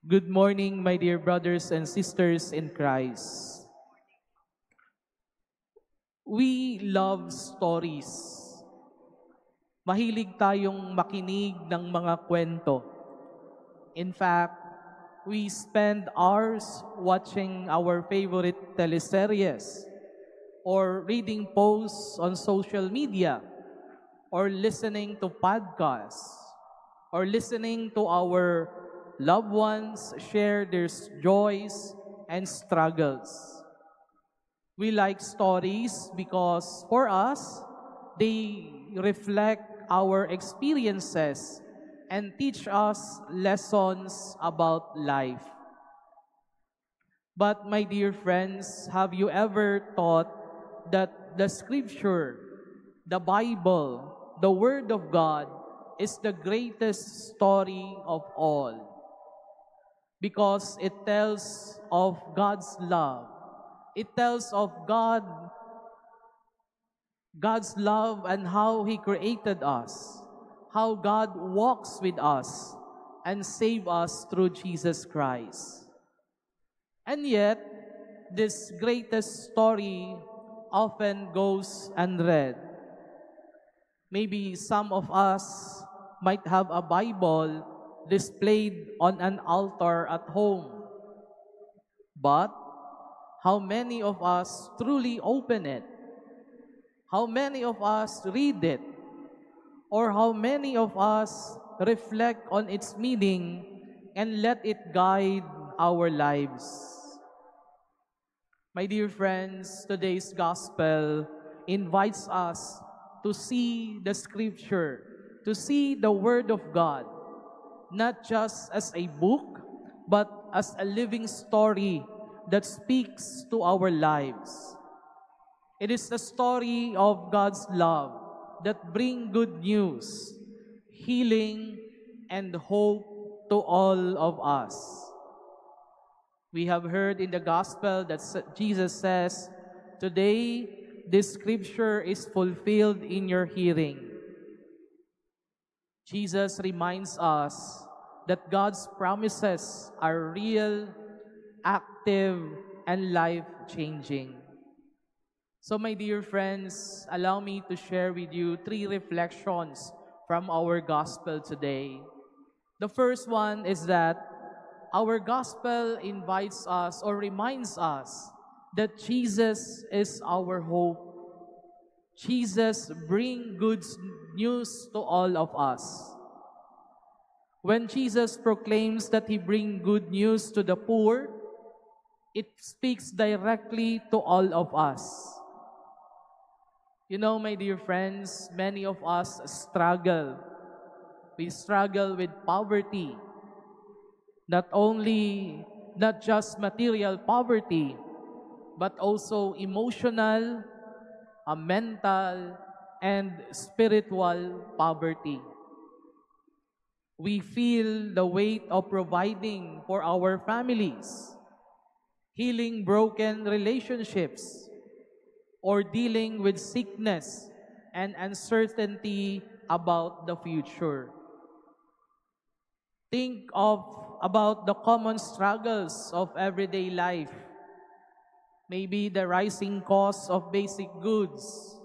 Good morning, my dear brothers and sisters in Christ. We love stories. Mahilig tayong makinig ng mga kwento. In fact, we spend hours watching our favorite teleseries or reading posts on social media or listening to podcasts or listening to our loved ones share their joys and struggles. We like stories because for us, they reflect our experiences and teach us lessons about life. But my dear friends, have you ever thought that the scripture, the Bible, the Word of God is the greatest story of all? Because it tells of God's love. It tells of God's love and how He created us, how God walks with us and save us through Jesus Christ. And yet, this greatest story often goes unread. Maybe some of us might have a Bible displayed on an altar at home. But how many of us truly open it? How many of us read it? Or how many of us reflect on its meaning and let it guide our lives? My dear friends, today's gospel invites us to see the scripture, to see the Word of God, not just as a book, but as a living story that speaks to our lives. It is the story of God's love that brings good news, healing, and hope to all of us. We have heard in the gospel that Jesus says, "Today, this scripture is fulfilled in your hearing." Jesus reminds us that God's promises are real, active, and life-changing. So my dear friends, allow me to share with you 3 reflections from our gospel today. The first one is that our gospel invites us or reminds us that Jesus is our hope. Jesus brings good news to all of us. When Jesus proclaims that He brings good news to the poor, it speaks directly to all of us. You know, my dear friends, many of us struggle. We struggle with poverty. Not just material poverty, but also emotional, mental, and spiritual poverty. We feel the weight of providing for our families, healing broken relationships, or dealing with sickness and uncertainty about the future. Think about the common struggles of everyday life. Maybe the rising cost of basic goods.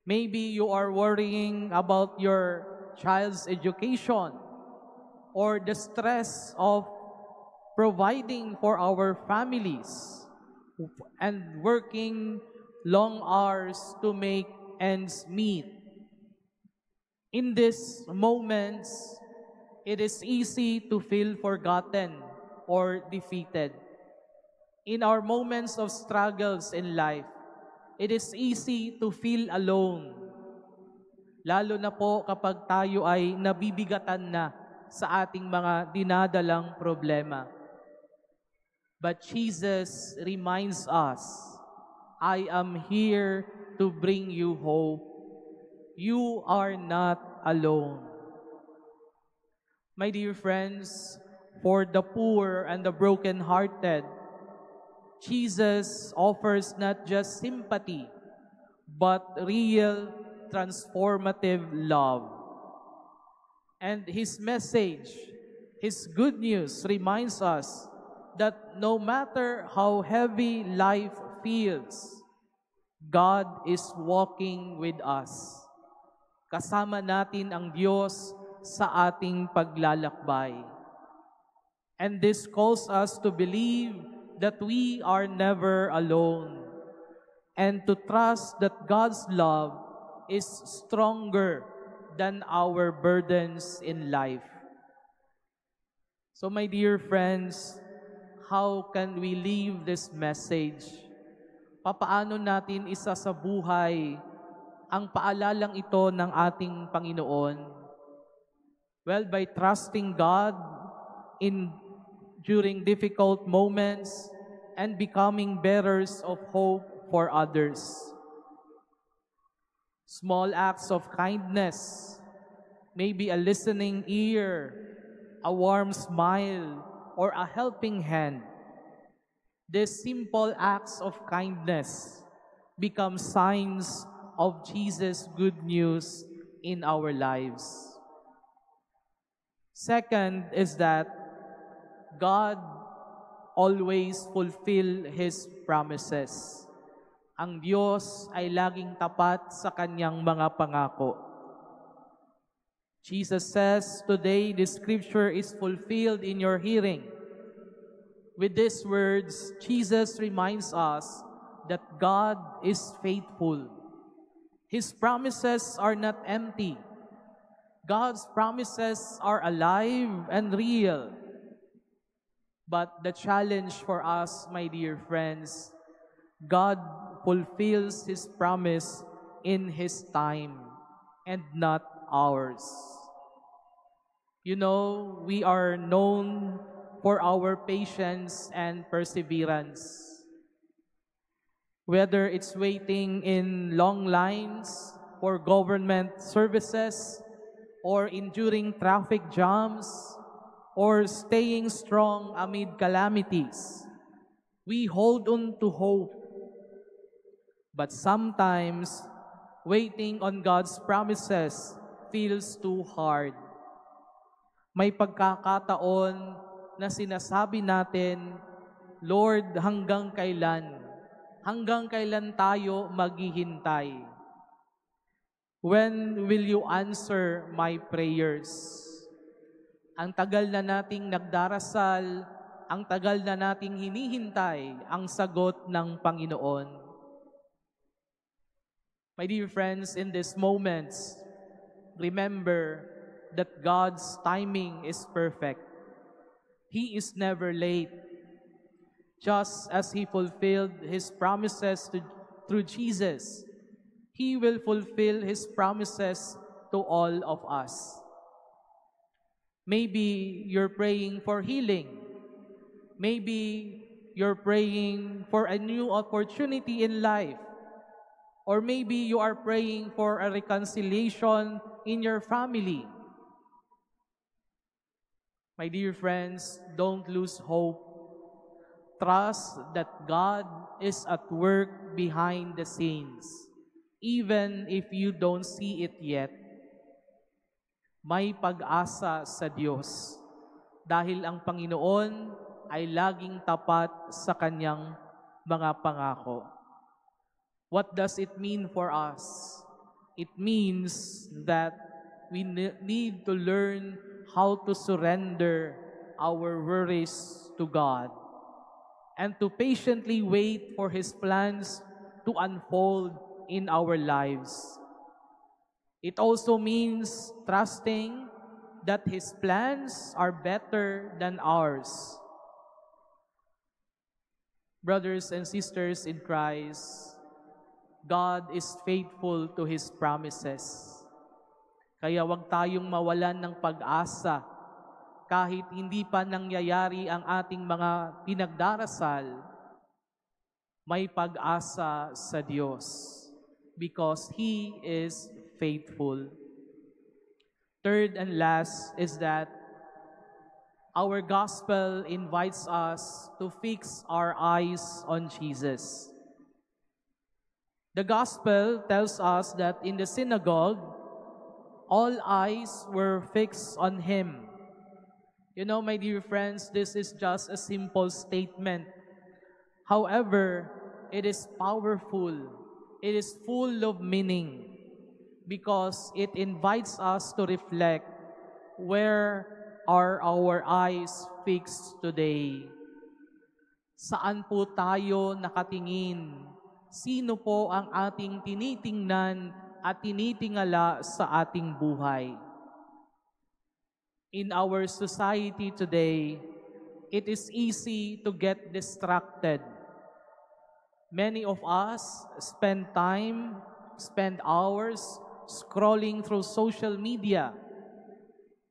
Maybe you are worrying about your child's education or the stress of providing for our families and working long hours to make ends meet. In these moments, it is easy to feel forgotten or defeated. In our moments of struggles in life, it is easy to feel alone. Lalo na po kapag tayo ay nabibigatan na sa ating mga dinadalang problema. But Jesus reminds us, "I am here to bring you hope. You are not alone." My dear friends, for the poor and the broken-hearted, Jesus offers not just sympathy, but real transformative love. And His message His good news reminds us that no matter how heavy life feels, God is walking with us. Kasama natin ang Diyos sa ating paglalakbay. And this calls us to believe that we are never alone and to trust that God's love is stronger than our burdens in life. So my dear friends, how can we live this message? Papaano natin isa sa buhay ang paalalang ito ng ating Panginoon? Well, by trusting God during difficult moments and becoming bearers of hope for others. Small acts of kindness, maybe a listening ear, a warm smile, or a helping hand. These simple acts of kindness become signs of Jesus' good news in our lives. Second is that God always fulfill His promises. Ang Diyos ay laging tapat sa Kanyang mga pangako. Jesus says, "Today the scripture is fulfilled in your hearing." With these words, Jesus reminds us that God is faithful. His promises are not empty. God's promises are alive and real. But the challenge for us, my dear friends, God fulfills His promise in His time and not ours. You know, we are known for our patience and perseverance. Whether it's waiting in long lines for government services, or enduring traffic jams, or staying strong amid calamities, we hold on to hope. But sometimes, waiting on God's promises feels too hard. May pagkakataon na sinasabi natin, "Lord, hanggang kailan? Hanggang kailan tayo maghihintay? When will you answer my prayers?" Ang tagal na nating nagdarasal, ang tagal na nating hinihintay ang sagot ng Panginoon. My dear friends, in these moments, remember that God's timing is perfect. He is never late. Just as He fulfilled His promises through Jesus, He will fulfill His promises to all of us. Maybe you're praying for healing. Maybe you're praying for a new opportunity in life. Or maybe you are praying for a reconciliation in your family. My dear friends, don't lose hope. Trust that God is at work behind the scenes, even if you don't see it yet. May pag-asa sa Diyos dahil ang Panginoon ay laging tapat sa Kanyang mga pangako. What does it mean for us? It means that we need to learn how to surrender our worries to God and to patiently wait for His plans to unfold in our lives. It also means trusting that His plans are better than ours. Brothers and sisters in Christ, God is faithful to His promises. Kaya wag tayong mawalan ng pag-asa kahit hindi pa nangyayari ang ating mga pinagdarasal. May pag-asa sa Diyos because He is faithful. Third and last is that our gospel invites us to fix our eyes on Jesus. The gospel tells us that in the synagogue, all eyes were fixed on Him. You know, my dear friends, this is just a simple statement. However, it is powerful. It is full of meaning because it invites us to reflect, where are our eyes fixed today? Saan po tayo nakatingin? Sino po ang ating tinitingnan at tinitingala sa ating buhay? In our society today, it is easy to get distracted. Many of us spend hours scrolling through social media.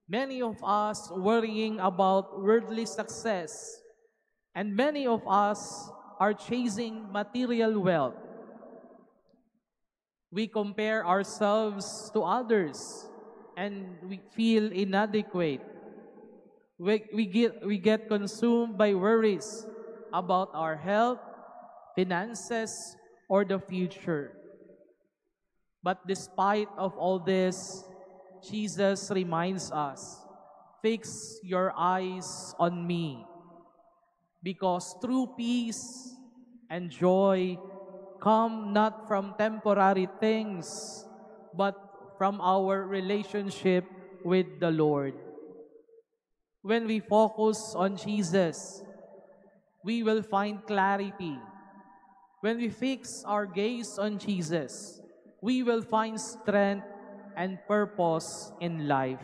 Many of us worrying about worldly success. And many of us are chasing material wealth. We compare ourselves to others and we feel inadequate. We get consumed by worries about our health, finances, or the future. But despite of all this, Jesus reminds us, fix your eyes on me, because true peace and joy come not from temporary things, but from our relationship with the Lord. When we focus on Jesus, we will find clarity. When we fix our gaze on Jesus, we will find strength and purpose in life.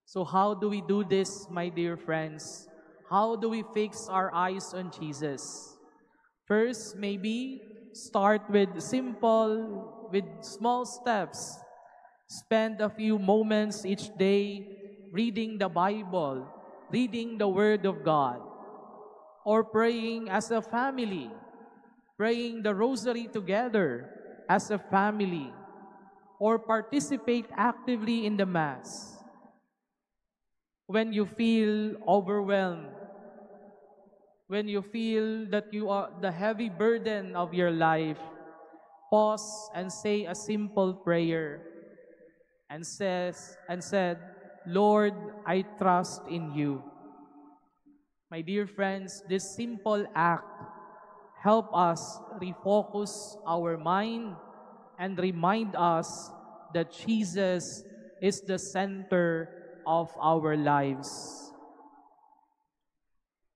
So how do we do this, my dear friends? How do we fix our eyes on Jesus? First, maybe start with small steps. Spend a few moments each day reading the Bible, reading the Word of God, or praying as a family, praying the rosary together as a family, or participate actively in the Mass. When you feel overwhelmed, when you feel that you are the heavy burden of your life, pause and say a simple prayer and said, Lord, I trust in you. My dear friends, this simple act help us refocus our mind and remind us that Jesus is the center of our lives.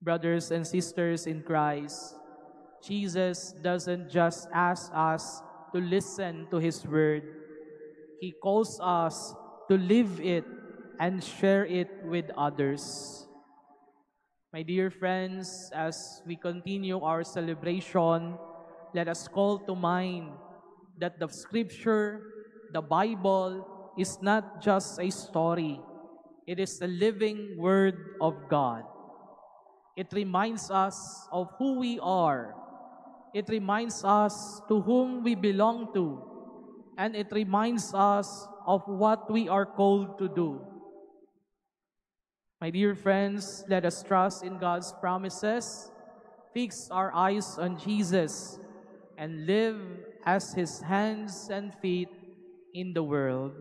Brothers and sisters in Christ, Jesus doesn't just ask us to listen to His word. He calls us to live it and share it with others. My dear friends, as we continue our celebration, let us call to mind that the Scripture, the Bible, is not just a story. It is the living Word of God. It reminds us of who we are. It reminds us to whom we belong to. And it reminds us of what we are called to do. My dear friends, let us trust in God's promises, fix our eyes on Jesus, and live as His hands and feet in the world.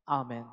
Amen.